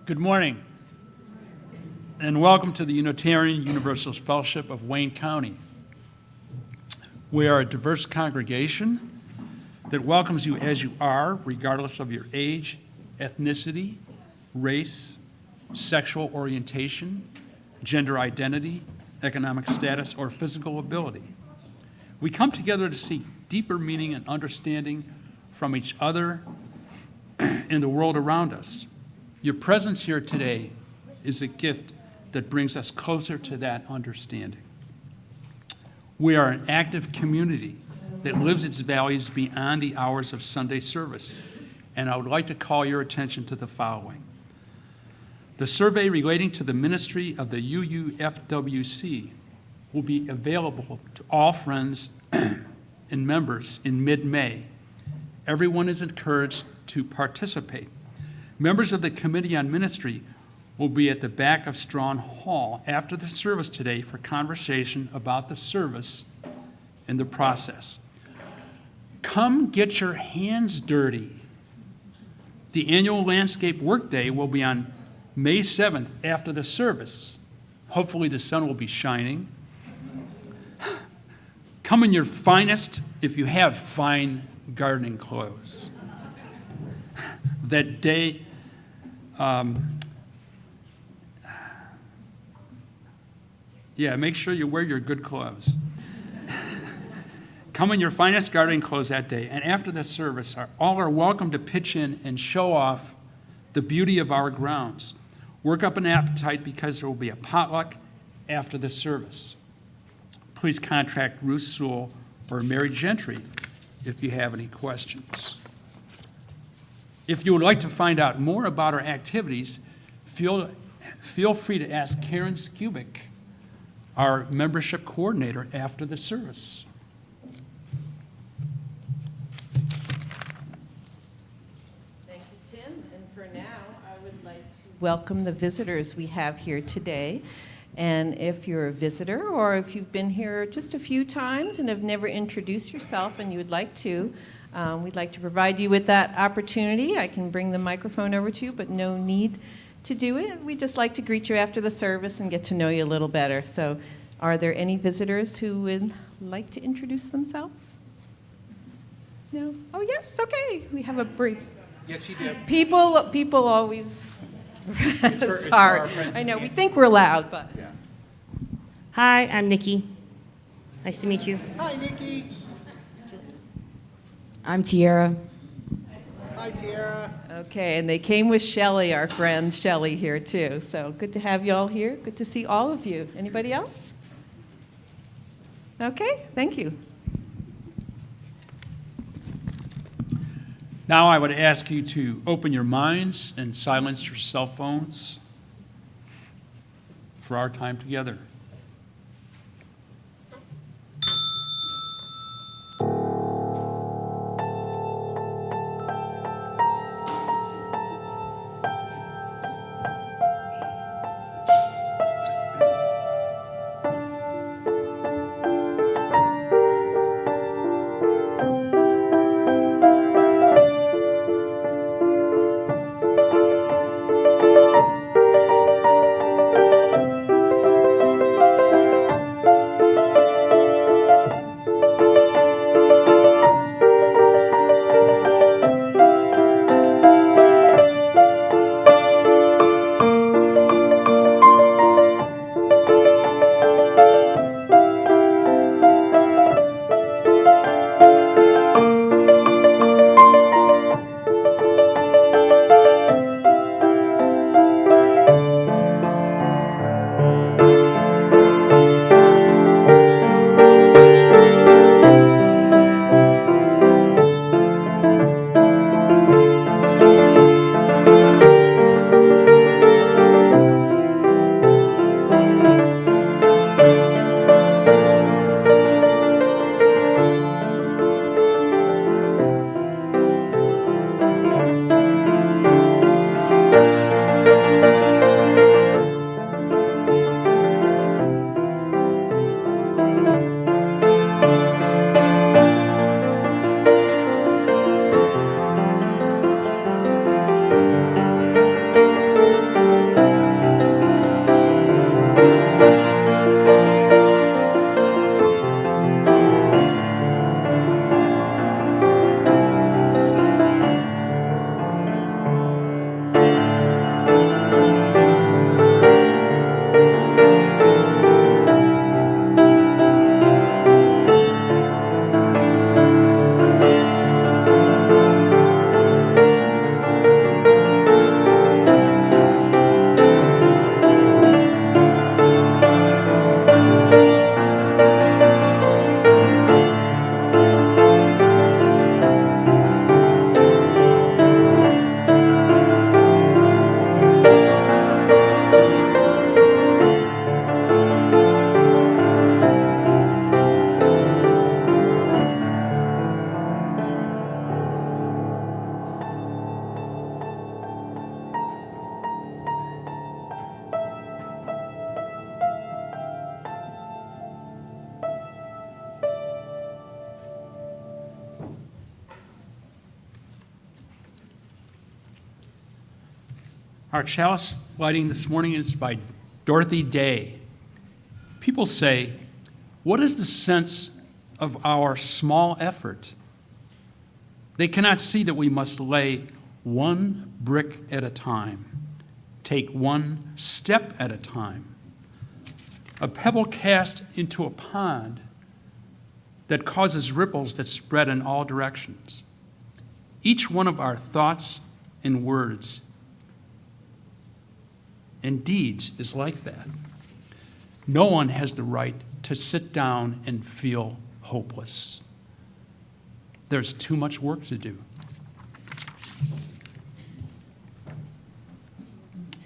Good morning, and welcome to the Unitarian Universalist Fellowship of Wayne County. We are a diverse congregation that welcomes you as you are, regardless of your age, ethnicity, race, sexual orientation, gender identity, economic status, or physical ability. We come together to seek deeper meaning and understanding from each other and the world around us. Your presence here today is a gift that brings us closer to that understanding. We are an active community that lives its values beyond the hours of Sunday service, and I would like to call your attention to the following. The survey relating to the ministry of the UUFWC will be available to all friends and members in mid-May. Everyone is encouraged to participate. Members of the Committee on Ministry will be at the back of Strawn Hall after the service today for conversation about the service and the process. Come get your hands dirty. The annual landscape workday will be on May 7th after the service. Hopefully the sun will be shining. Come in your finest, if you have fine gardening clothes. That day, make sure you wear your good clothes. Come in your finest gardening clothes that day, and after the service, all are welcome to pitch in and show off the beauty of our grounds. Work up an appetite because there will be a potluck after the service. Please contact Ruth Sewell or Mary Gentry if you have any questions. If you would like to find out more about our activities, feel free to ask Karen Skubik, our membership coordinator, after the service. Thank you, Tim. And for now, I would like to welcome the visitors we have here today. And if you're a visitor, or if you've been here just a few times and have never introduced yourself and you would like to, we'd like to provide you with that opportunity. I can bring the microphone over to you, but no need to do it. We'd just like to greet you after the service and get to know you a little better. So are there any visitors who would like to introduce themselves? No? Oh, yes, okay. We have a brief. Yes, you do. People always, it's for sorry. our friends I know, who we can't. think we're loud, but. Yeah. Hi, I'm Nikki. Nice to meet you. Hi, Nikki. I'm Tiara. Hi, Tiara. Okay, and they came with Shelley, our friend Shelley here too. So good to have you all here. Good to see all of you. Anybody else? Okay, thank you. Now I would ask you to open your minds and silence your cell phones for our time together. Our chalice lighting this morning is by Dorothy Day. People say, what is the sense of our small effort? They cannot see that we must lay one brick at a time, take one step at a time. A pebble cast into a pond that causes ripples that spread in all directions. Each one of our thoughts and words and deeds is like that. No one has the right to sit down and feel hopeless. There's too much work to do.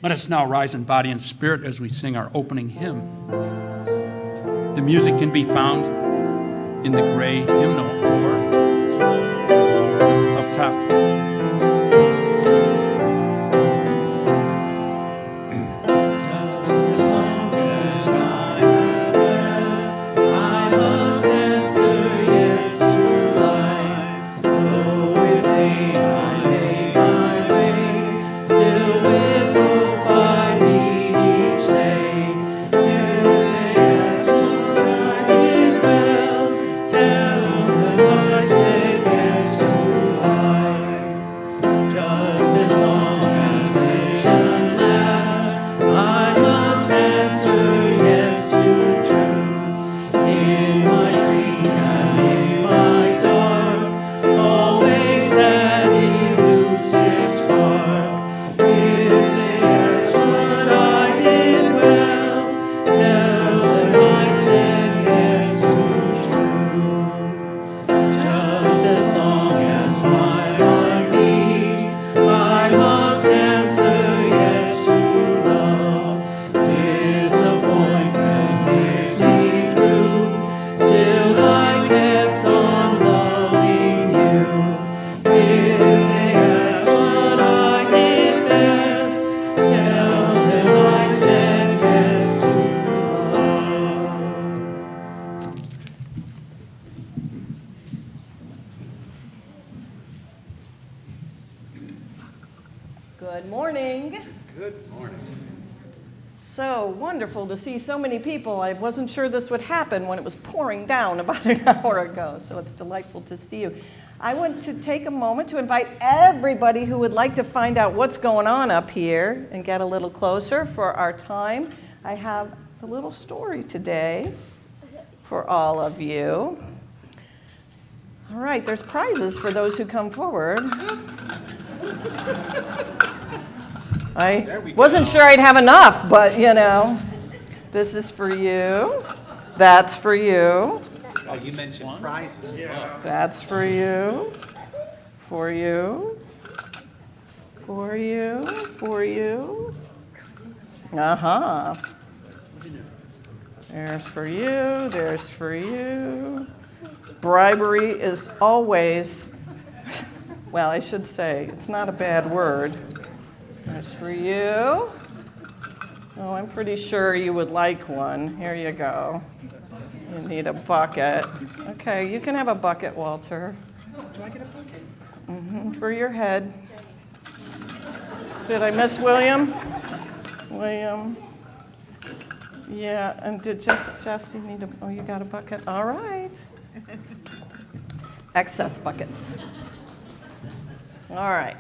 Let us now rise in body and spirit as we sing our opening hymn. The music can be found in the gray hymnal or up top. Good morning. Good morning. So wonderful to see so many people. I wasn't sure this would happen when it was pouring down about an hour ago, so it's delightful to see you. I want to take a moment to invite everybody who would like to find out what's going on up here and get a little closer for our time. I have a little story today for all of you. All right, there's prizes for those who come forward. I wasn't sure I'd have enough, but you know, this is for you. That's for you. Oh, you mentioned prizes. Yeah. That's for you. For you. For you. For you. Uh-huh. There's for you. There's for you. Bribery is always, well, I should say, it's not a bad word. There's for you. Oh, I'm pretty sure you would like one. Here you go. You need a bucket. Okay, you can have a bucket, Walter. Do I get a bucket? For your head. Did I miss William? William. Yeah, and did Jess, you need a, oh, you got a bucket? All right. Excess buckets. All right.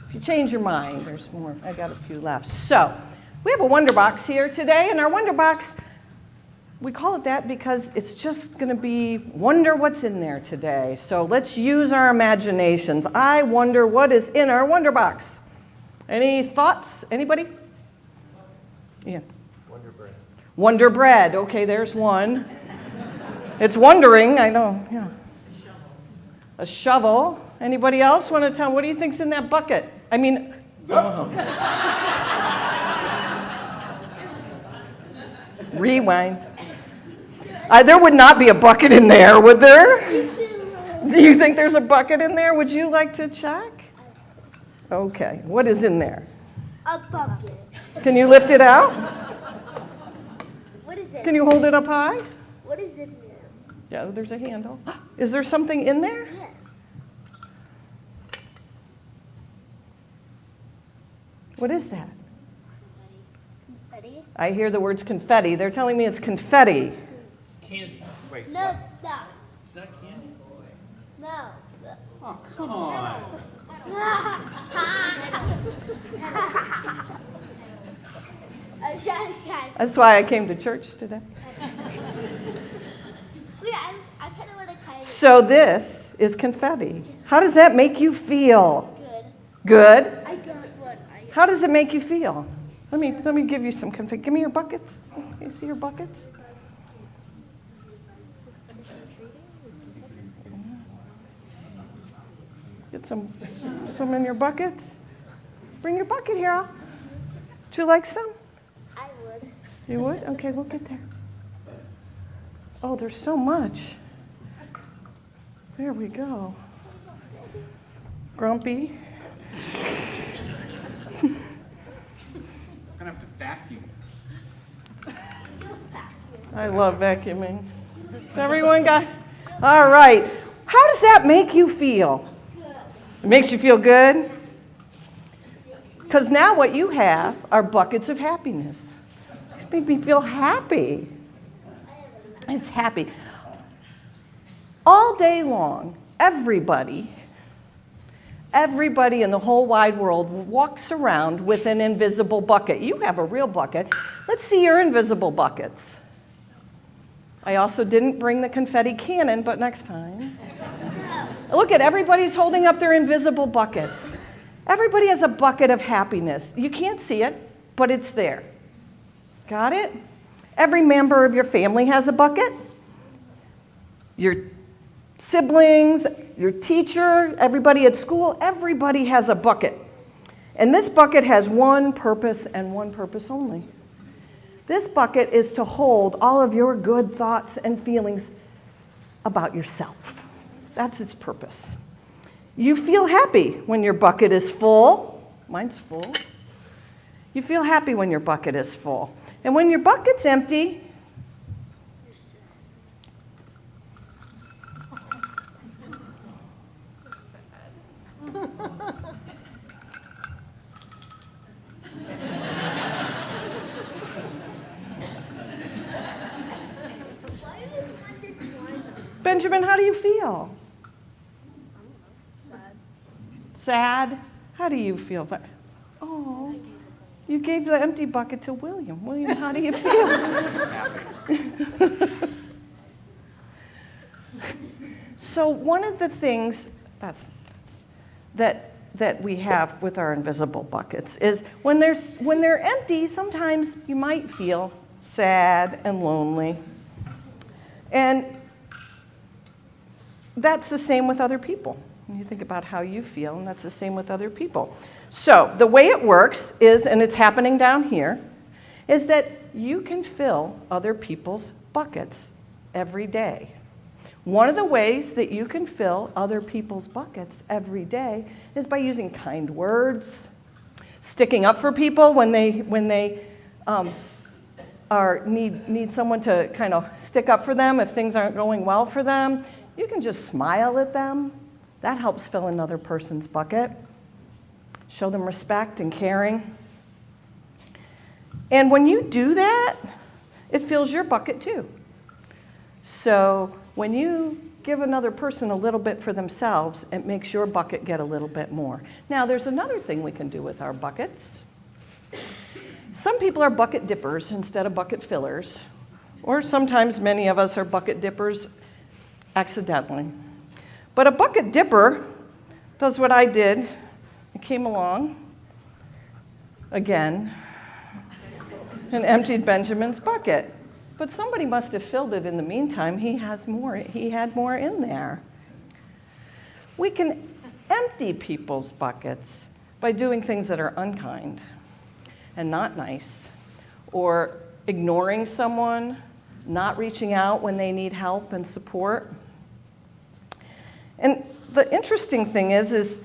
If you change your mind, there's more. I got a few left. So, we have a Wonder Box here today, and our Wonder Box, we call it that because it's just going to be wonder what's in there today. So let's use our imaginations. I wonder what is in our Wonder Box. Any thoughts? Anybody? Yeah. Wonder Bread. Wonder Bread. Okay, there's one. It's wondering, I know. Yeah. A shovel. Anybody else want to tell? What do you think's in that bucket? I mean, rewind. There would not be a bucket in there, would there? Do you think there's a bucket in there? Would you like to check? Okay, what is in there? A bucket. Can you lift it out? What is it? Can you hold it up high? What is in there? Yeah, there's a handle. Is there something in there? Yes. What is that? Ready? I hear the words confetti. They're telling me it's confetti. Candy. Wait, No, what? it's not. Is that candy? No. Oh, come on. I'm trying to catch. That's why I came to church today. Wait, I kind of want to kind of So this is confetti. How does that make you feel? good. Good? I got one. How does it make you feel? Let me give you some confetti. Give me your buckets. Can you see your buckets? Get some in your buckets. Bring your bucket here. Would you like some? I would. You would? Okay, we'll get there. Oh, there's so much. There we go. Grumpy. I'm gonna have to vacuum. I love vacuuming. Has everyone got? All right. How does that make you feel? It makes you feel good? Because now what you have are buckets of happiness. This made me feel happy. It's happy. All day long, everybody in the whole wide world walks around with an invisible bucket. You have a real bucket. Let's see your invisible buckets. I also didn't bring the confetti cannon, but next time. Look at everybody's holding up their invisible buckets. Everybody has a bucket of happiness. You can't see it, but it's there. Got it? Every member of your family has a bucket. Your siblings, your teacher, everybody at school, everybody has a bucket. And this bucket has one purpose and one purpose only. This bucket is to hold all of your good thoughts and feelings about yourself. That's its purpose. You feel happy when your bucket is full. Mine's full. You feel happy when your bucket is full. And when your bucket's empty, Benjamin, how do you feel? Sad? How do you feel? Oh, you gave the empty bucket to William. William, how do you feel? So one of the things that we have with our invisible buckets is when they're empty, sometimes you might feel sad and lonely. And that's the same with other people. You think about how you feel, and that's the same with other people. So the way it works is, and it's happening down here, is that you can fill other people's buckets every day. One of the ways that you can fill other people's buckets every day is by using kind words, sticking up for people when they need someone to kind of stick up for them if things aren't going well for them. You can just smile at them. That helps fill another person's bucket. Show them respect and caring. And when you do that, it fills your bucket too. So when you give another person a little bit for themselves, it makes your bucket get a little bit more. Now, there's another thing we can do with our buckets. Some people are bucket dippers instead of bucket fillers, or sometimes many of us are bucket dippers accidentally. But a bucket dipper does what I did. I came along again and emptied Benjamin's bucket. But somebody must have filled it in the meantime. He had more in there. We can empty people's buckets by doing things that are unkind and not nice, or ignoring someone, not reaching out when they need help and support. And the interesting thing is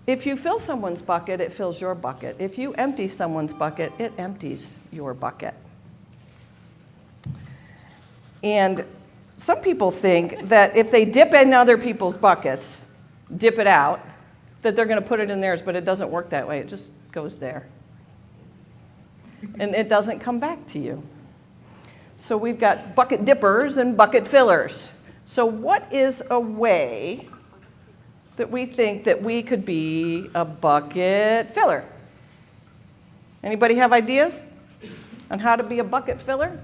if you fill someone's bucket, it fills your bucket. If you empty someone's bucket, it empties your bucket. And some people think that if they dip in other people's buckets, dip it out, that they're going to put it in theirs, but it doesn't work that way. It just goes there. and it doesn't come back to you. So we've got bucket dippers and bucket fillers. So what is a way that we think that we could be a bucket filler? Anybody have ideas on how to be a bucket filler?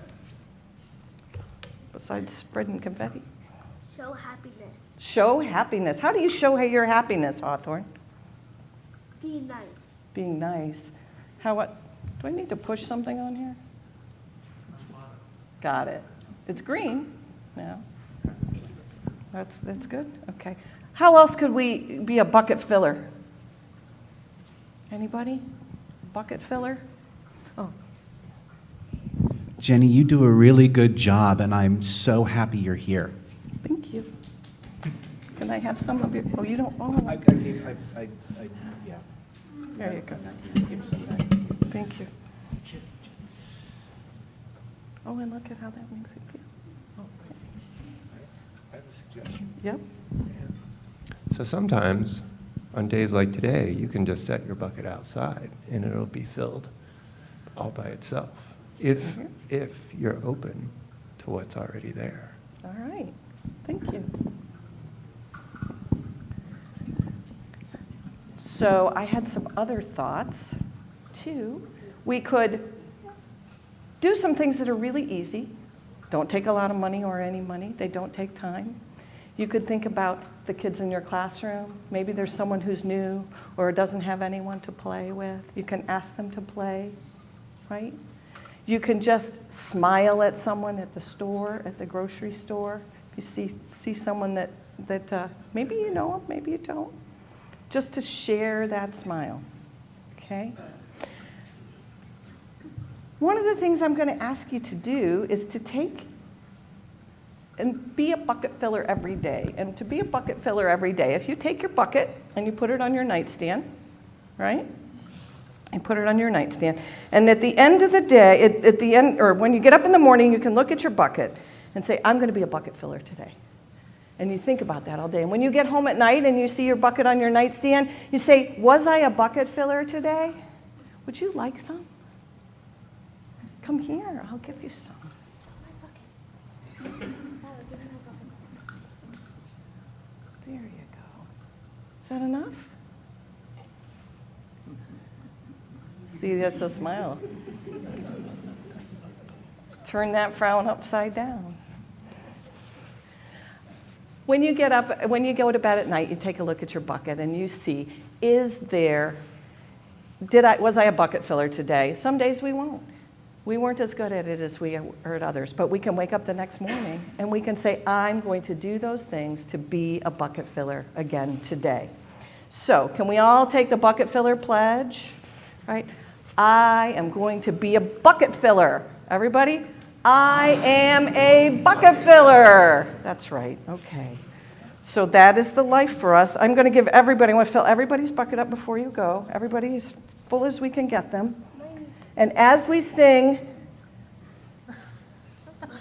Besides spreading confetti. Show happiness. Show happiness. How do you show your happiness, Hawthorne? Be nice. Being nice. What? Do I need to push something on here? Got it. It's green now. That's good. Okay. How else could we be a bucket filler? Anybody? Bucket filler? Oh, Jenny, you do a really good job, and I'm so happy you're here. thank you. Can I have some of your? Oh, you don't. Oh, Yeah. there you go. Give some back. Thank you. Oh, and look at how that makes it feel. I have a suggestion. Yep. So sometimes, on days like today, you can just set your bucket outside and it'll be filled all by itself, if you're open to what's already there. All right. Thank you. So I had some other thoughts, too. We could do some things that are really easy. Don't take a lot of money or any money. They don't take time. You could think about the kids in your classroom. Maybe there's someone who's new or doesn't have anyone to play with. You can ask them to play, right? You can just smile at someone at the store, at the grocery store. If you see someone that maybe you know them, maybe you don't. Just to share that smile, okay? One of the things I'm going to ask you to do is to take and be a bucket filler every day. And to be a bucket filler every day, if you take your bucket and you put it on your nightstand, right? You put it on your nightstand. And at the end of the day, at the end, or when you get up in the morning, you can look at your bucket and say, I'm going to be a bucket filler today. And you think about that all day. And when you get home at night and you see your bucket on your nightstand, you say, was I a bucket filler today? Would you like some? Come here, I'll give you some. There you go. Is that enough? See, that's a smile. Turn that frown upside down. When you go to bed at night, you take a look at your bucket and you see, was I a bucket filler today? Some days we won't. We weren't as good at it as we are at others, but we can wake up the next morning and we can say, I'm going to do those things to be a bucket filler again today. So can we all take the bucket filler pledge? Right? I am going to be a bucket filler. Everybody? I am a bucket filler. That's right. Okay. So that is the life for us. I'm going to give everybody, I want to fill everybody's bucket up before you go. Everybody as full as we can get them. And as we sing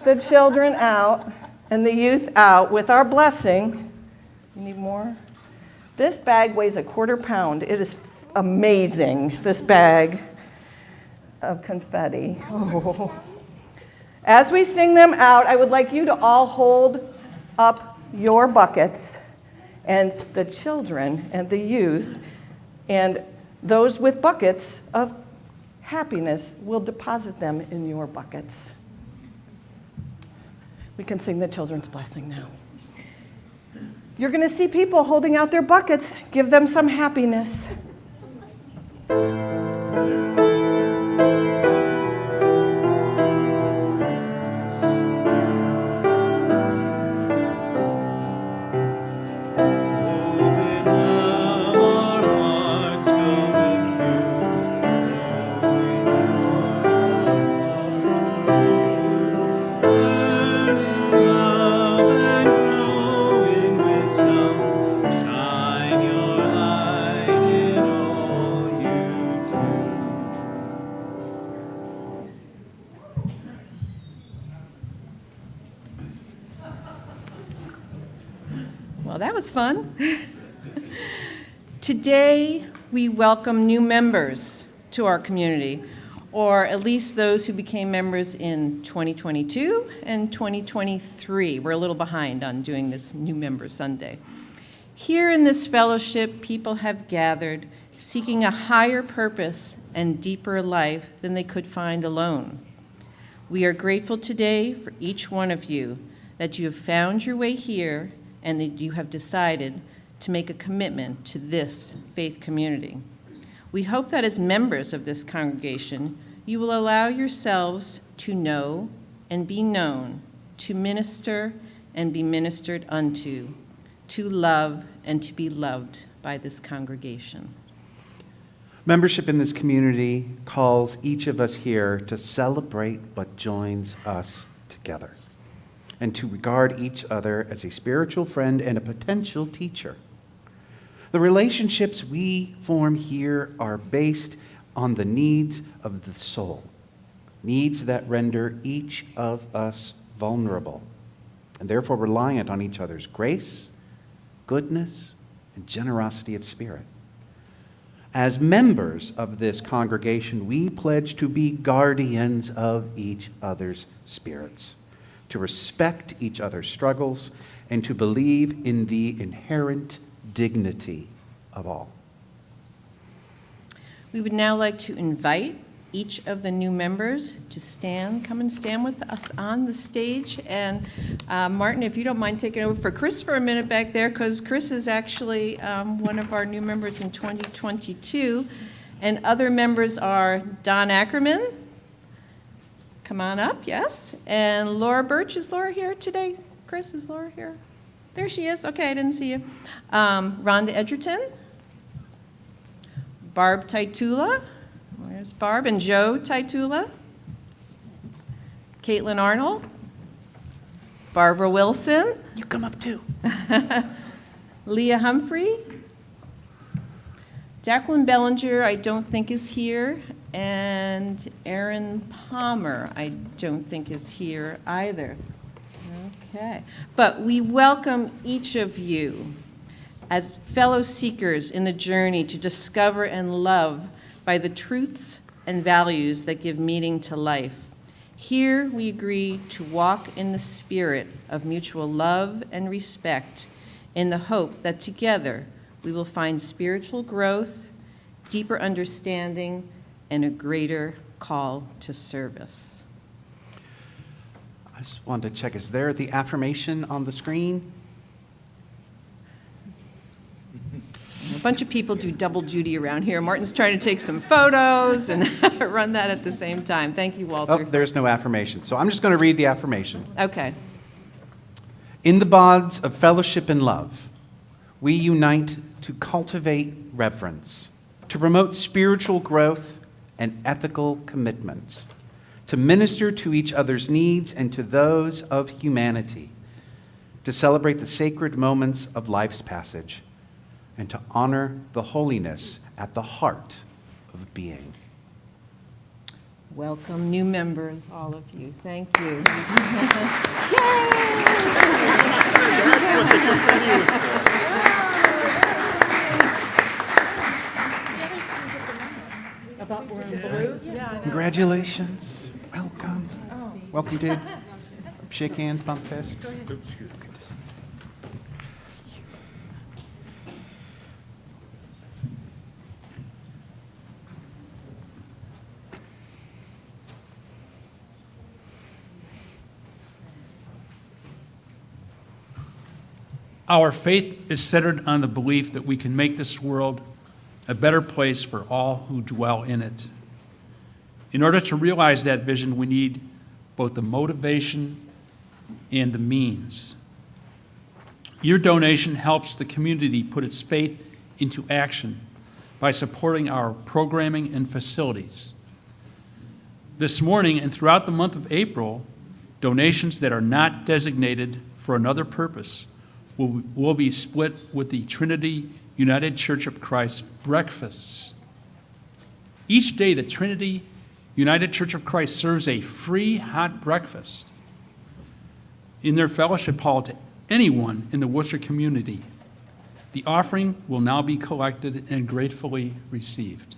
the children out and the youth out with our blessing, you need more? This bag weighs a quarter pound. It is amazing, this bag of confetti. Oh. As we sing them out, I would like you to all hold up your buckets, and the children and the youth and those with buckets of happiness will deposit them in your buckets. We can sing the children's blessing now. You're going to see people holding out their buckets. Give them some happiness. Well, that was fun. Today, we welcome new members to our community. or at least those who became members in 2022 and 2023. We're a little behind on doing this New Member Sunday. Here in this fellowship, people have gathered seeking a higher purpose and deeper life than they could find alone. We are grateful today for each one of you that you have found your way here and that you have decided to make a commitment to this faith community. We hope that as members of this congregation, you will allow yourselves to know and be known, to minister and be ministered unto, to love and to be loved by this congregation. Membership in this community calls each of us here to celebrate what joins us together and to regard each other as a spiritual friend and a potential teacher. The relationships we form here are based on the needs of the soul, needs that render each of us vulnerable and therefore reliant on each other's grace, goodness, and generosity of spirit. As members of this congregation, we pledge to be guardians of each other's spirits, to respect each other's struggles, and to believe in the inherent dignity of all. We would now like to invite each of the new members to stand, come and stand with us on the stage. And Martin, if you don't mind taking over for Chris for a minute back there, because Chris is actually one of our new members in 2022. And other members are Don Ackerman. Come on up, yes. And Laura Birch. Is Laura here today? Chris, is Laura here? There she is. Okay, I didn't see you. Rhonda Edgerton. Barb Taitula. Where's Barb? And Joe Taitula. Caitlin Arnold. Barbara Wilson. You come up too. Leah Humphrey. Jacqueline Bellinger, I don't think is here. And Erin Palmer, I don't think is here either. Okay. But we welcome each of you as fellow seekers in the journey to discover and love by the truths and values that give meaning to life. Here we agree to walk in the spirit of mutual love and respect in the hope that together we will find spiritual growth, deeper understanding, and a greater call to service. I just wanted to check, is there the affirmation on the screen? A bunch of people do double duty around here. Martin's trying to take some photos and run that at the same time. Thank you, Walter. Oh, there's no affirmation. So I'm just going to read the affirmation. Okay. In the bonds of fellowship and love, we unite to cultivate reverence, to promote spiritual growth and ethical commitments, to minister to each other's needs and to those of humanity, to celebrate the sacred moments of life's passage, and to honor the holiness at the heart of being. Welcome, new members, all of you. Thank you. Congratulations. Welcome. Welcome, dude. Shake hands, bump fists. Our faith is centered on the belief that we can make this world a better place for all who dwell in it. In order to realize that vision, we need both the motivation and the means. Your donation helps the community put its faith into action by supporting our programming and facilities. This morning and throughout the month of April, donations that are not designated for another purpose will be split with the Trinity United Church of Christ breakfasts. Each day, the Trinity United Church of Christ serves a free hot breakfast in their fellowship hall to anyone in the Worcester community. The offering will now be collected and gratefully received.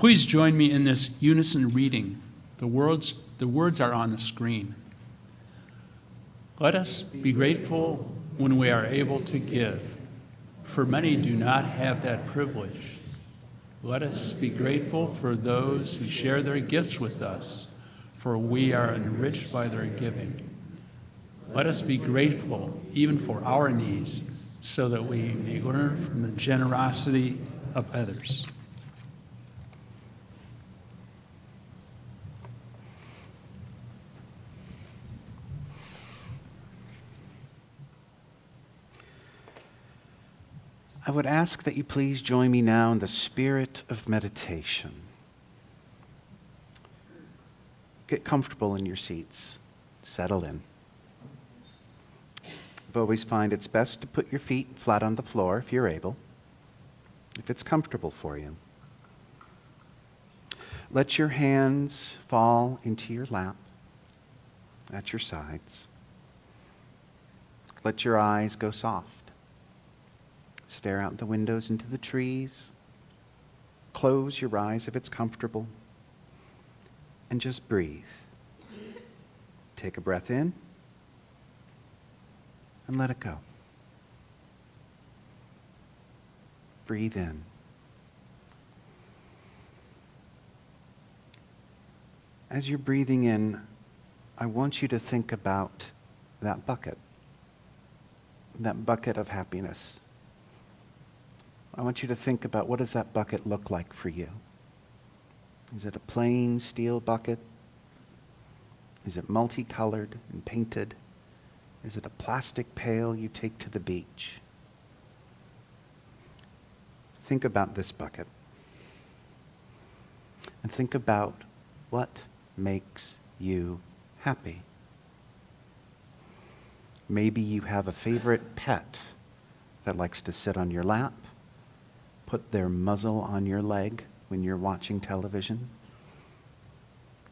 Please join me in this unison reading. The words are on the screen. Let us be grateful when we are able to give, for many do not have that privilege. Let us be grateful for those who share their gifts with us, for we are enriched by their giving. Let us be grateful even for our needs, so that we may learn from the generosity of others. I would ask that you please join me now in the spirit of meditation. Get comfortable in your seats. Settle in. I've always find it's best to put your feet flat on the floor if you're able, if it's comfortable for you. Let your hands fall into your lap, at your sides. Let your eyes go soft. Stare out the windows into the trees. Close your eyes if it's comfortable. And just breathe. Take a breath in and let it go. Breathe in. As you're breathing in, I want you to think about that bucket of happiness. I want you to think about, what does that bucket look like for you? Is it a plain steel bucket? Is it multicolored and painted? Is it a plastic pail you take to the beach? Think about this bucket. And think about what makes you happy. Maybe you have a favorite pet that likes to sit on your lap, put their muzzle on your leg when you're watching television,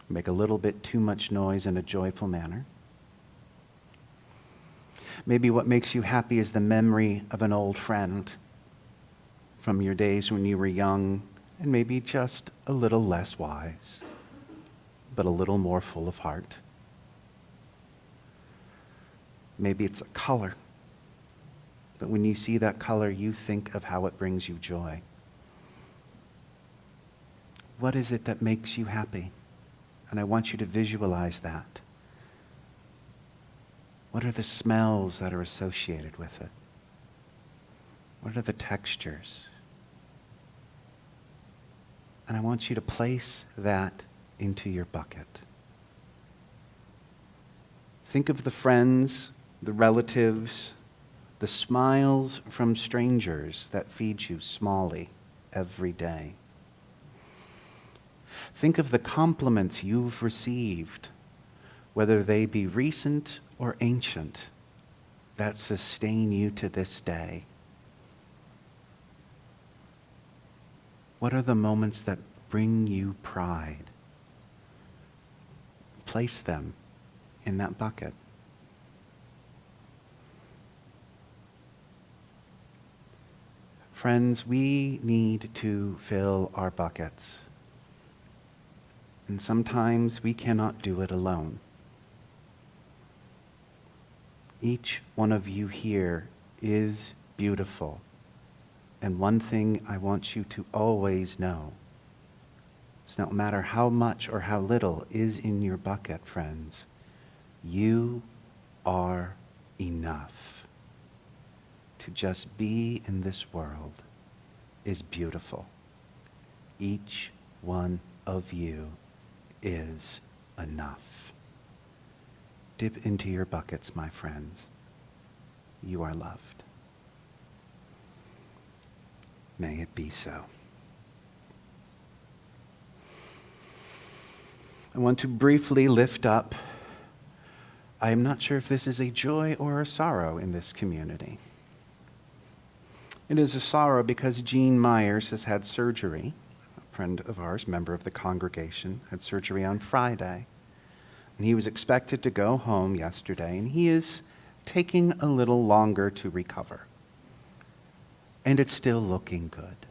make a little bit too much noise in a joyful manner. Maybe what makes you happy is the memory of an old friend from your days when you were young and maybe just a little less wise, but a little more full of heart. Maybe it's a color. But when you see that color, you think of how it brings you joy. What is it that makes you happy? And I want you to visualize that. What are the smells that are associated with it? What are the textures? And I want you to place that into your bucket. Think of the friends, the relatives, the smiles from strangers that feed you smally every day. Think of the compliments you've received, whether they be recent or ancient, that sustain you to this day. What are the moments that bring you pride? Place them in that bucket. Friends, we need to fill our buckets. And sometimes we cannot do it alone. Each one of you here is beautiful. And one thing I want you to always know is no matter how much or how little is in your bucket, friends, you are enough. To just be in this world is beautiful. Each one of you is enough. Dip into your buckets, my friends. You are loved. May it be so. I want to briefly lift up, I am not sure if this is a joy or a sorrow in this community. It is a sorrow because Jean Myers has had surgery. A friend of ours, member of the congregation, had surgery on Friday. And he was expected to go home yesterday, and he is taking a little longer to recover. And it's still looking good.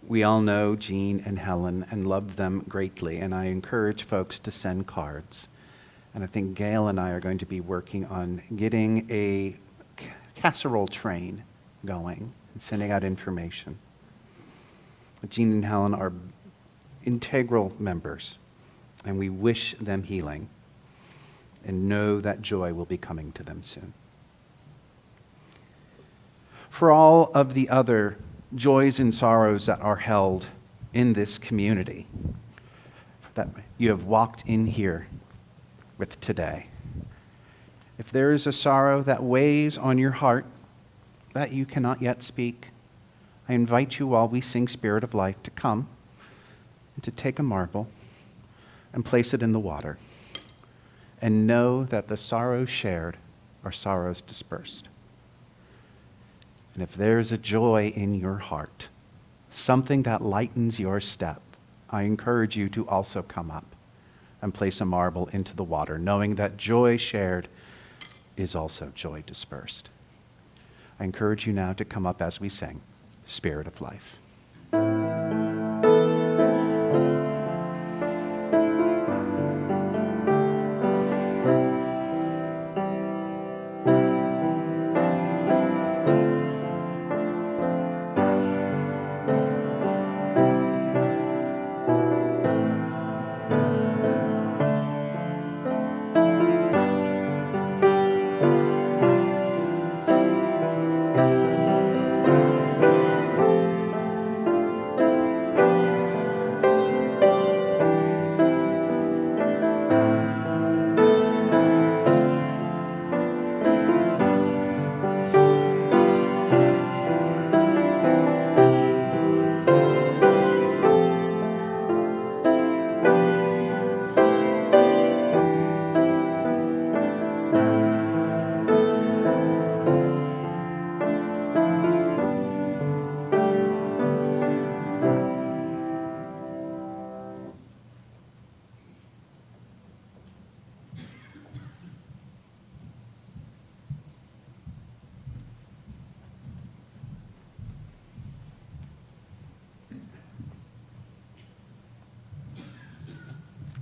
We all know Jean and Helen and love them greatly, and I encourage folks to send cards. And I think Gail and I are going to be working on getting a casserole train going and sending out information. Jean and Helen are integral members, and we wish them healing and know that joy will be coming to them soon. For all of the other joys and sorrows that are held in this community that you have walked in here with today, if there is a sorrow that weighs on your heart that you cannot yet speak, I invite you while we sing Spirit of Life to come and to take a marble and place it in the water and know that the sorrows shared are sorrows dispersed. And if there's a joy in your heart, something that lightens your step, I encourage you to also come up and place a marble into the water, knowing that joy shared is also joy dispersed. I encourage you now to come up as we sing Spirit of Life.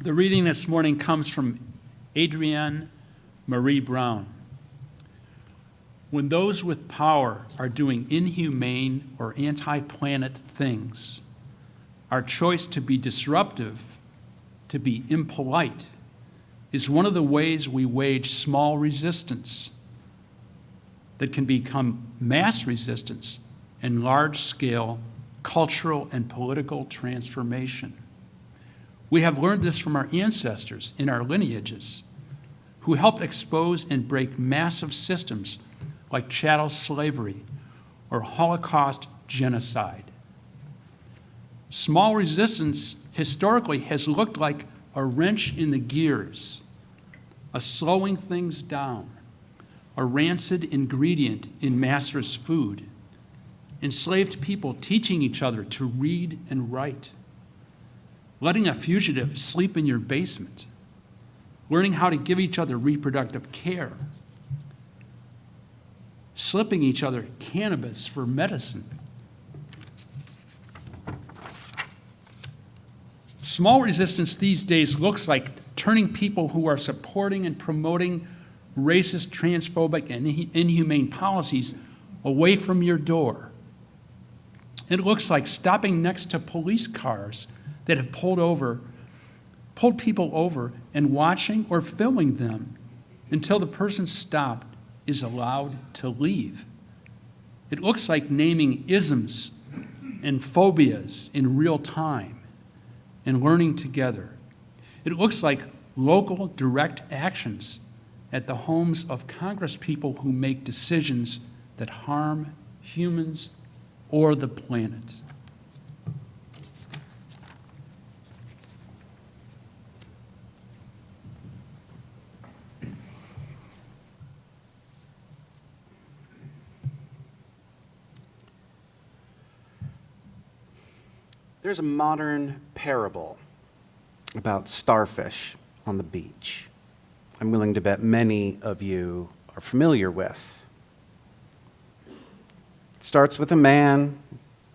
The reading this morning comes from Adrienne Marie Brown. When those with power are doing inhumane or anti-planet things, our choice to be disruptive, to be impolite, is one of the ways we wage small resistance that can become mass resistance and large-scale cultural and political transformation. We have learned this from our ancestors in our lineages, who helped expose and break massive systems like chattel slavery or Holocaust genocide. Small resistance historically has looked like a wrench in the gears, a slowing things down, a rancid ingredient in master's food, enslaved people teaching each other to read and write, letting a fugitive sleep in your basement, learning how to give each other reproductive care, slipping each other cannabis for medicine. Small resistance these days looks like turning people who are supporting and promoting racist, transphobic, and inhumane policies away from your door. It looks like stopping next to police cars that have pulled people over and watching or filming them until the person stopped is allowed to leave. It looks like naming isms and phobias in real time and learning together. It looks like local direct actions at the homes of congresspeople who make decisions that harm humans or the planet. There's a modern parable about starfish on the beach. I'm willing to bet many of you are familiar with. It starts with a man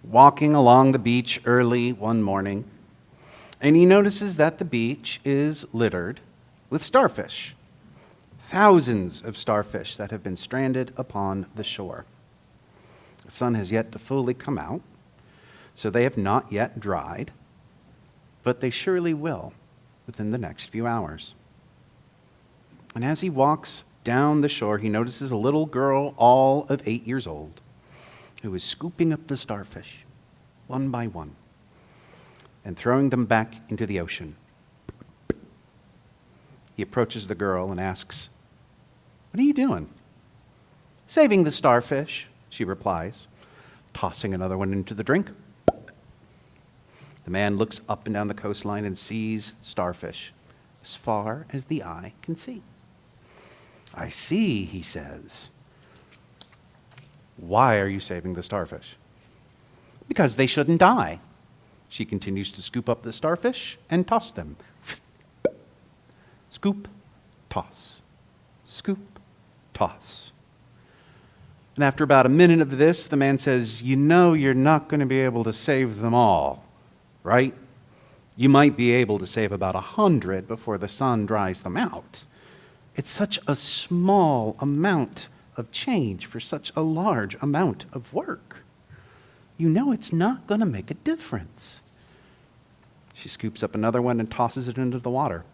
walking along the beach early one morning, and he notices that the beach is littered with starfish. Thousands of starfish that have been stranded upon the shore. The sun has yet to fully come out, so they have not yet dried, but they surely will within the next few hours. And as he walks down the shore, he notices a little girl, all of 8 years old, who is scooping up the starfish, one by one, and throwing them back into the ocean. He approaches the girl and asks, "What are you doing?" "Saving the starfish," she replies, tossing another one into the drink. The man looks up and down the coastline and sees starfish as far as the eye can see. "I see," he says. "Why are you saving the starfish?" "Because they shouldn't die." She continues to scoop up the starfish and toss them. Scoop, toss. Scoop, toss. And after about a minute of this, the man says, "You know you're not going to be able to save them all, right? You might be able to save about 100 before the sun dries them out. It's such a small amount of change for such a large amount of work. You know it's not going to make a difference." She scoops up another one and tosses it into the water.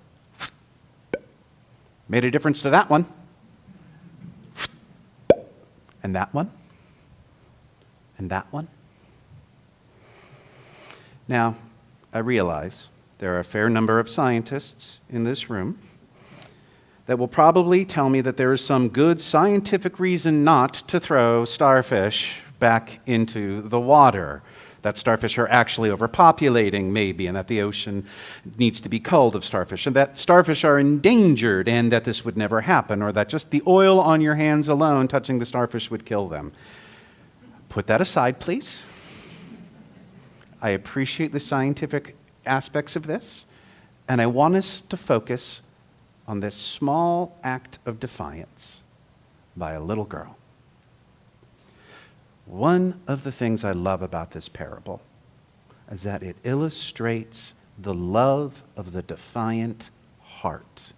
"Made a difference to that one. And that one. And that one." Now, I realize there are a fair number of scientists in this room that will probably tell me that there is some good scientific reason not to throw starfish back into the water. That starfish are actually overpopulating, maybe, and that the ocean needs to be culled of starfish, and that starfish are endangered, and that this would never happen, or that just the oil on your hands alone touching the starfish would kill them. Put that aside, please. I appreciate the scientific aspects of this, and I want us to focus on this small act of defiance by a little girl. One of the things I love about this parable is that it illustrates the love of the defiant heart.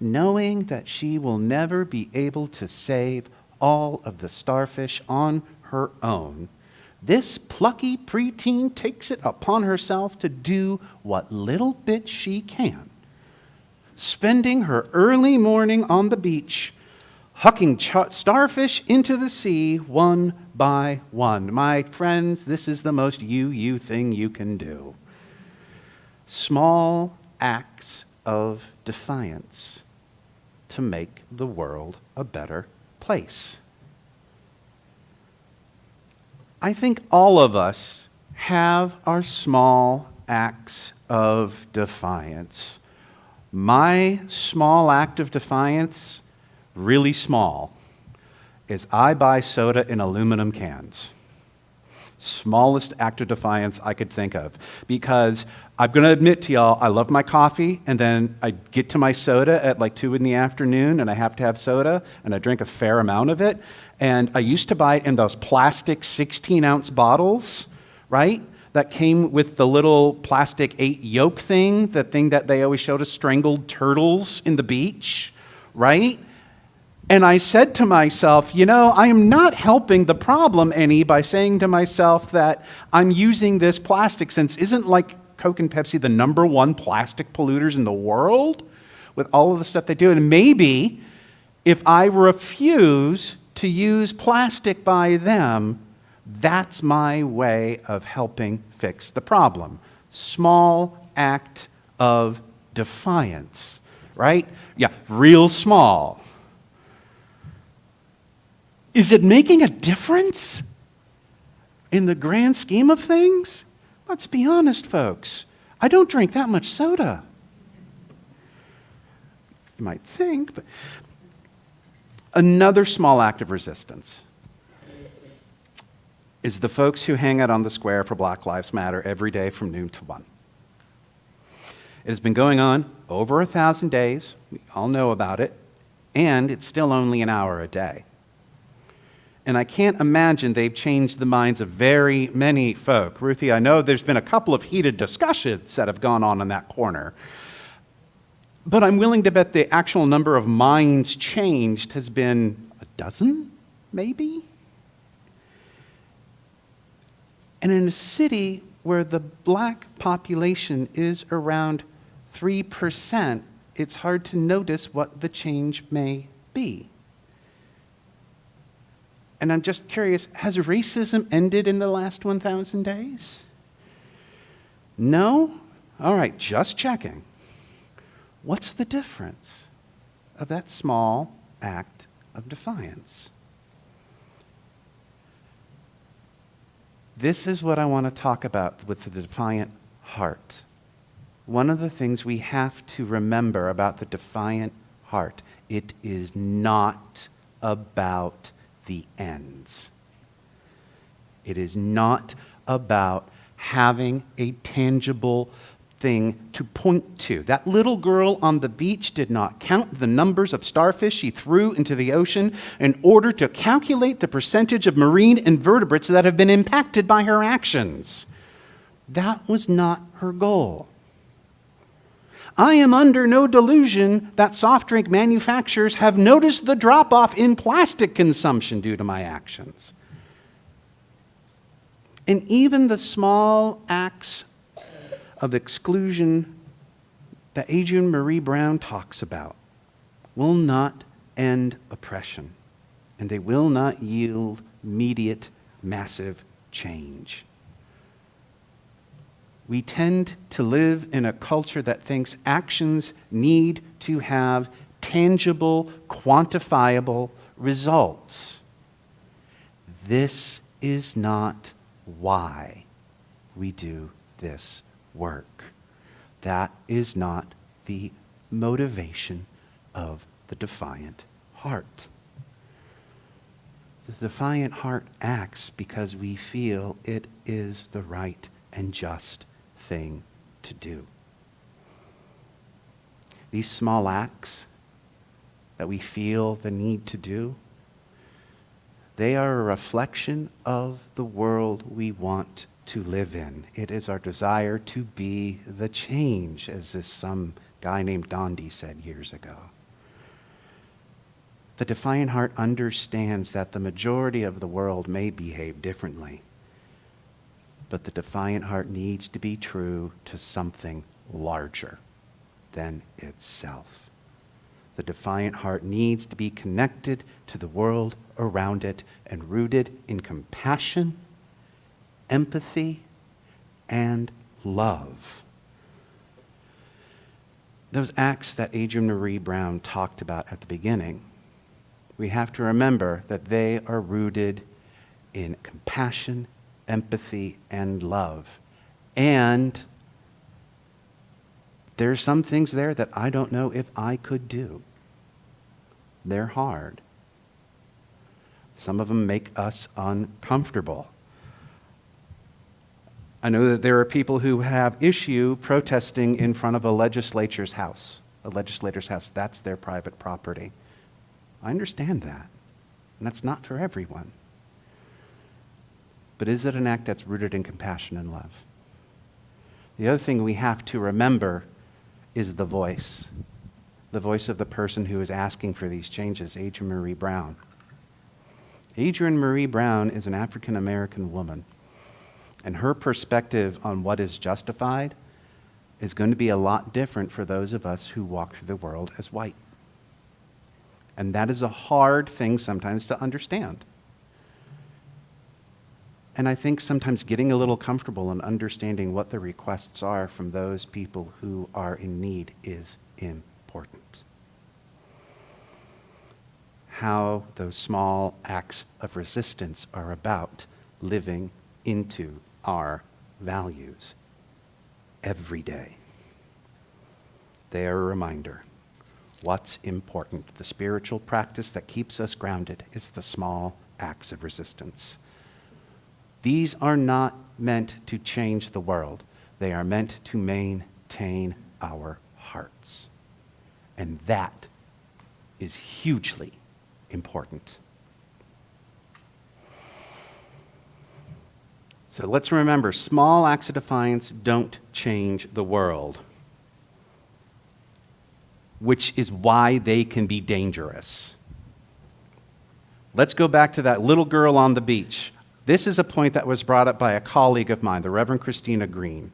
Knowing that she will never be able to save all of the starfish on her own, this plucky preteen takes it upon herself to do what little bit she can, spending her early morning on the beach, hucking starfish into the sea one by one. My friends, this is the most you thing you can do. Small acts of defiance to make the world a better place. I think all of us have our small acts of defiance. My small act of defiance, really small, is I buy soda in aluminum cans. Smallest act of defiance I could think of. Because I'm going to admit to y'all, I love my coffee, and then I get to my soda at like 2 in the afternoon, and I have to have soda, and I drink a fair amount of it. And I used to buy it in those plastic 16-ounce bottles, right? That came with the little plastic 8 yolk thing, the thing that they always showed us strangled turtles in the beach, right? And I said to myself, you know, I am not helping the problem any by saying to myself that I'm using this plastic, since isn't like Coke and Pepsi the #1 plastic polluters in the world with all of the stuff they do? And maybe if I refuse to use plastic by them, that's my way of helping fix the problem. Small act of defiance, right? Yeah, real small. Is it making a difference in the grand scheme of things? Let's be honest, folks. I don't drink that much soda. You might think, but another small act of resistance is the folks who hang out on the square for Black Lives Matter every day from noon to 1. It has been going on over 1,000 days. We all know about it. And it's still only an hour a day. and I can't imagine they've changed the minds of very many folk. Ruthie, I know there's been a couple of heated discussions that have gone on in that corner. But I'm willing to bet the actual number of minds changed has been a dozen, maybe? And in a city where the black population is around 3%, it's hard to notice what the change may be. And I'm just curious, has racism ended in the last 1,000 days? No? All right, just checking. What's the difference of that small act of defiance? This is what I want to talk about with the defiant heart. One of the things we have to remember about the defiant heart, it is not about the ends. It is not about having a tangible thing to point to. That little girl on the beach did not count the numbers of starfish she threw into the ocean in order to calculate the percentage of marine invertebrates that have been impacted by her actions. That was not her goal. I am under no delusion that soft drink manufacturers have noticed the drop-off in plastic consumption due to my actions. And even the small acts of exclusion that Adrienne Marie Brown talks about will not end oppression, and they will not yield immediate, massive change. We tend to live in a culture that thinks actions need to have tangible, quantifiable results. This is not why we do this work. That is not the motivation of the defiant heart. The defiant heart acts because we feel it is the right and just thing to do. These small acts that we feel the need to do, they are a reflection of the world we want to live in. It is our desire to be the change, as some guy named Gandhi said years ago. The defiant heart understands that the majority of the world may behave differently, but the defiant heart needs to be true to something larger than itself. The defiant heart needs to be connected to the world around it and rooted in compassion, empathy, and love. Those acts that Adrienne Marie Brown talked about at the beginning, we have to remember that they are rooted in compassion, empathy, and love. And there are some things there that I don't know if I could do. They're hard. Some of them make us uncomfortable. I know that there are people who have issue protesting in front of a legislator's house. A legislator's house, that's their private property. I understand that. And that's not for everyone. But is it an act that's rooted in compassion and love? The other thing we have to remember is the voice of the person who is asking for these changes, Adrienne Marie Brown. Adrienne Marie Brown is an African American woman, and her perspective on what is justified is going to be a lot different for those of us who walk through the world as white. And that is a hard thing sometimes to understand. And I think sometimes getting a little comfortable and understanding what the requests are from those people who are in need is important. How those small acts of resistance are about living into our values every day. They are a reminder. What's important? The spiritual practice that keeps us grounded is the small acts of resistance. These are not meant to change the world. They are meant to maintain our hearts. And that is hugely important. So let's remember, small acts of defiance don't change the world, which is why they can be dangerous. Let's go back to that little girl on the beach. This is a point that was brought up by a colleague of mine, the Reverend Christina Green.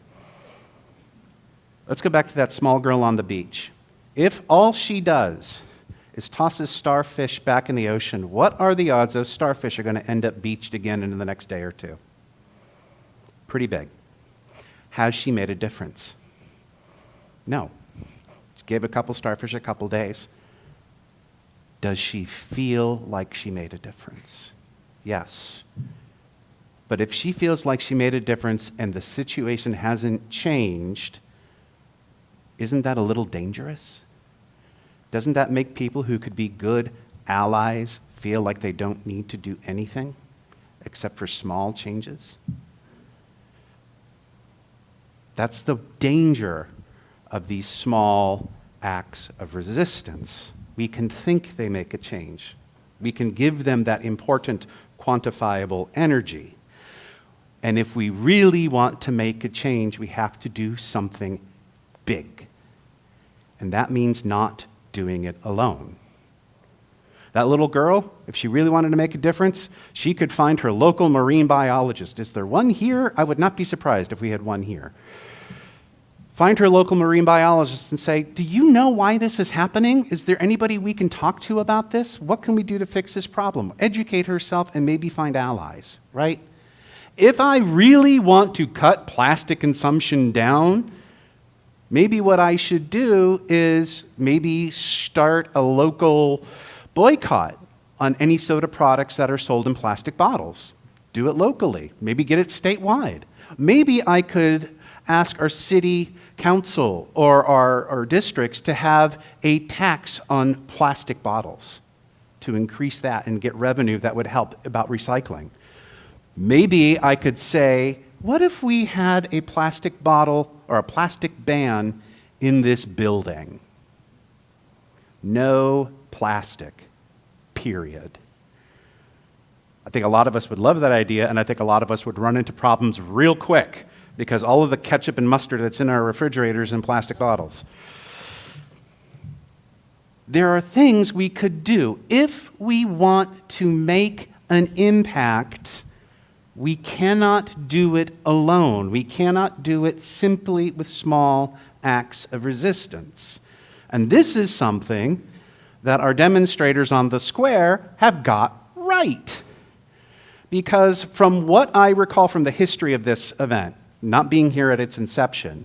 Let's go back to that small girl on the beach. If all she does is tosses starfish back in the ocean, what are the odds those starfish are going to end up beached again in the next day or two? Pretty big. Has she made a difference? No. She gave a couple starfish a couple days. Does she feel like she made a difference? Yes. But if she feels like she made a difference and the situation hasn't changed, isn't that a little dangerous? Doesn't that make people who could be good allies feel like they don't need to do anything except for small changes? That's the danger of these small acts of resistance. We can think they make a change. We can give them that important, quantifiable energy. And if we really want to make a change, we have to do something big. And that means not doing it alone. That little girl, if she really wanted to make a difference, she could find her local marine biologist. Is there one here? I would not be surprised if we had one here. Find her local marine biologist and say, do you know why this is happening? Is there anybody we can talk to about this? What can we do to fix this problem? Educate herself and maybe find allies, right? If I really want to cut plastic consumption down, maybe what I should do is maybe start a local boycott on any soda products that are sold in plastic bottles. Do it locally. Maybe get it statewide. Maybe I could ask our city council or our districts to have a tax on plastic bottles to increase that and get revenue that would help about recycling. Maybe I could say, what if we had a plastic bottle or a plastic ban in this building? No plastic, period. I think a lot of us would love that idea, and I think a lot of us would run into problems real quick because all of the ketchup and mustard that's in our refrigerators in plastic bottles. There are things we could do. If we want to make an impact, we cannot do it alone. We cannot do it simply with small acts of resistance. And this is something that our demonstrators on the square have got right. Because from what I recall from the history of this event, not being here at its inception,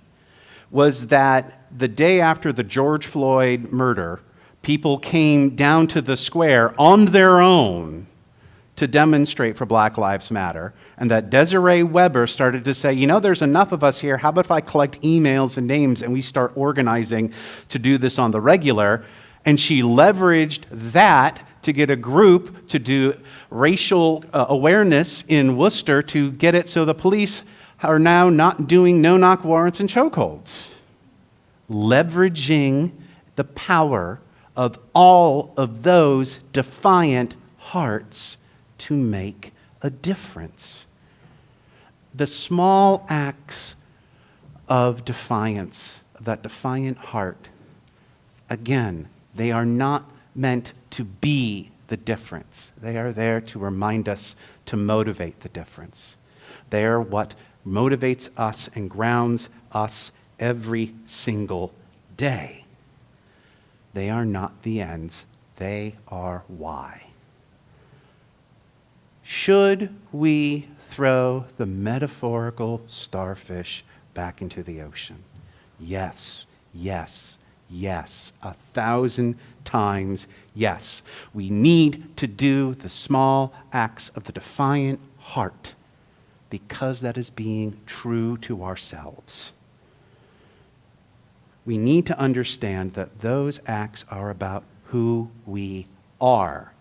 was that the day after the George Floyd murder, people came down to the square on their own to demonstrate for Black Lives Matter, and that Desiree Weber started to say, you know, there's enough of us here, how about if I collect emails and names and we start organizing to do this on the regular? And she leveraged that to get a group to do racial awareness in Worcester to get it so the police are now not doing no-knock warrants and chokeholds. Leveraging the power of all of those defiant hearts to make a difference. The small acts of defiance, of that defiant heart, again, they are not meant to be the difference. They are there to remind us, to motivate the difference. They are what motivates us and grounds us every single day. They are not the ends, they are why. Should we throw the metaphorical starfish back into the ocean? Yes, yes, yes, 1,000 times yes. We need to do the small acts of the defiant heart because that is being true to ourselves. We need to understand that those acts are about who we are,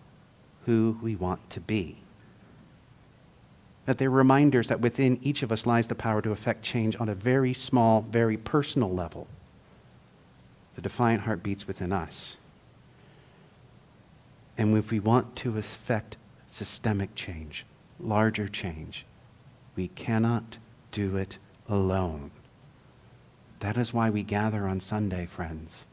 who we want to be. That they're reminders that within each of us lies the power to affect change on a very small, very personal level. The defiant heart beats within us. And if we want to affect systemic change, larger change, We cannot do it alone. That is why we gather on Sunday, friends.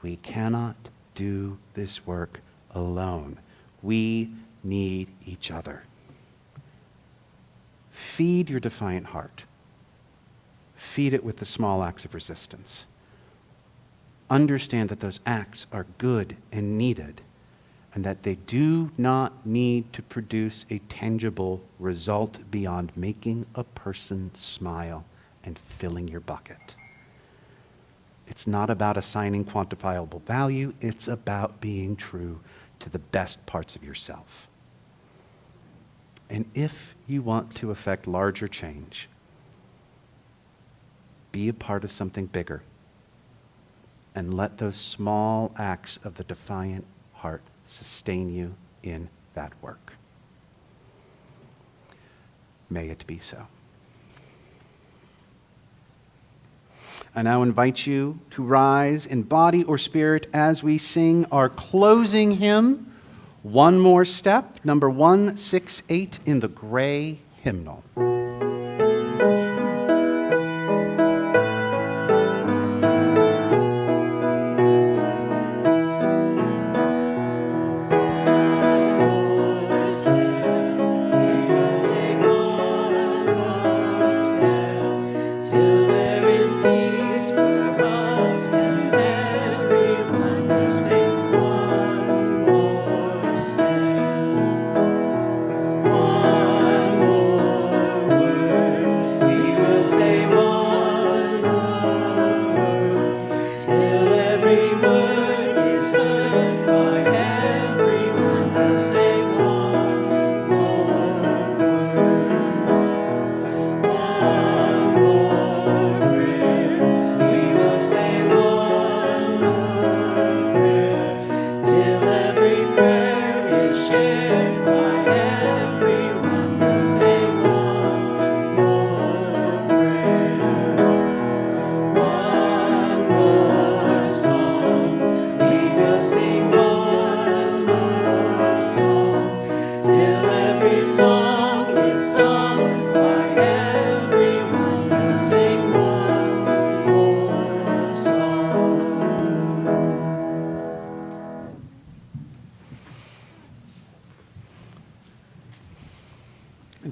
We cannot do this work alone. We need each other. Feed your defiant heart. Feed it with the small acts of resistance. Understand that those acts are good and needed, and that they do not need to produce a tangible result beyond making a person smile and filling your bucket. It's not about assigning quantifiable value. It's about being true to the best parts of yourself. And if you want to affect larger change, be a part of something bigger. And let those small acts of the defiant heart sustain you in that work. May it be so. I now invite you to rise in body or spirit as we sing our closing hymn, One More Step, number 168 in the gray hymnal.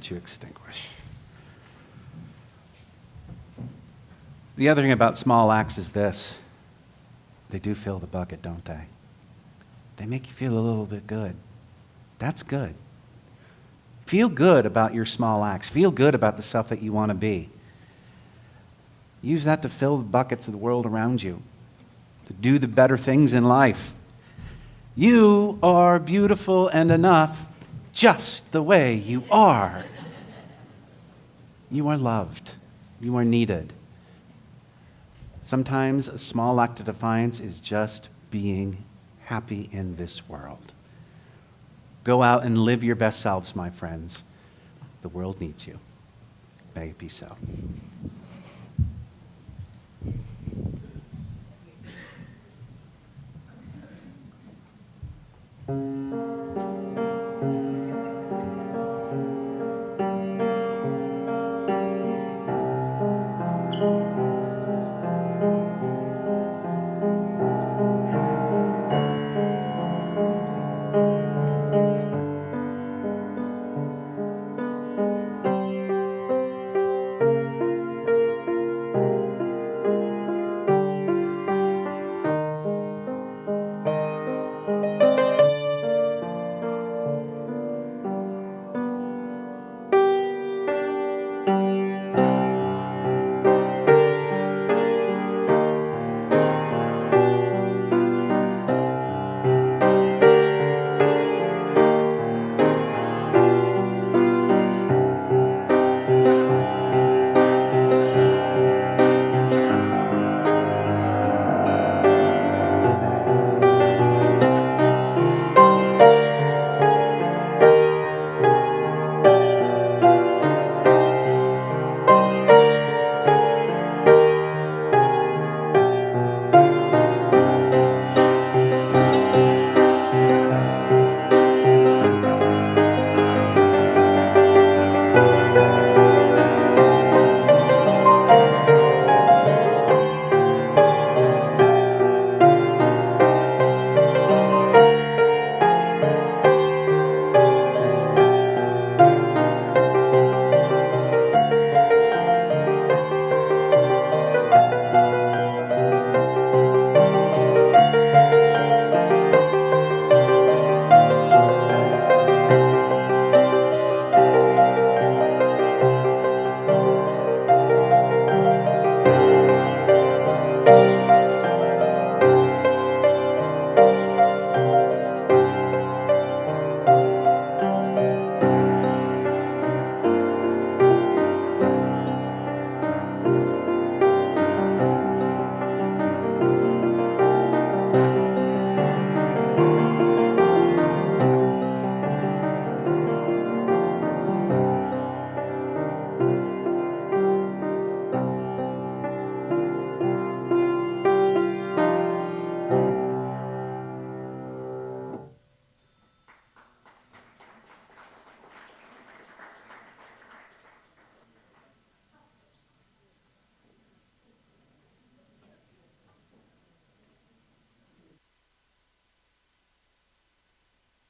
To extinguish. The other thing about small acts is this. They do fill the bucket, don't they? They make you feel a little bit good. That's good. Feel good about your small acts. Feel good about the stuff that you want to be. Use that to fill the buckets of the world around you, to do the better things in life. You are beautiful and enough just the way you are. You are loved. You are needed. Sometimes a small act of defiance is just being happy in this world. Go out and live your best selves, my friends. The world needs you. May it be so.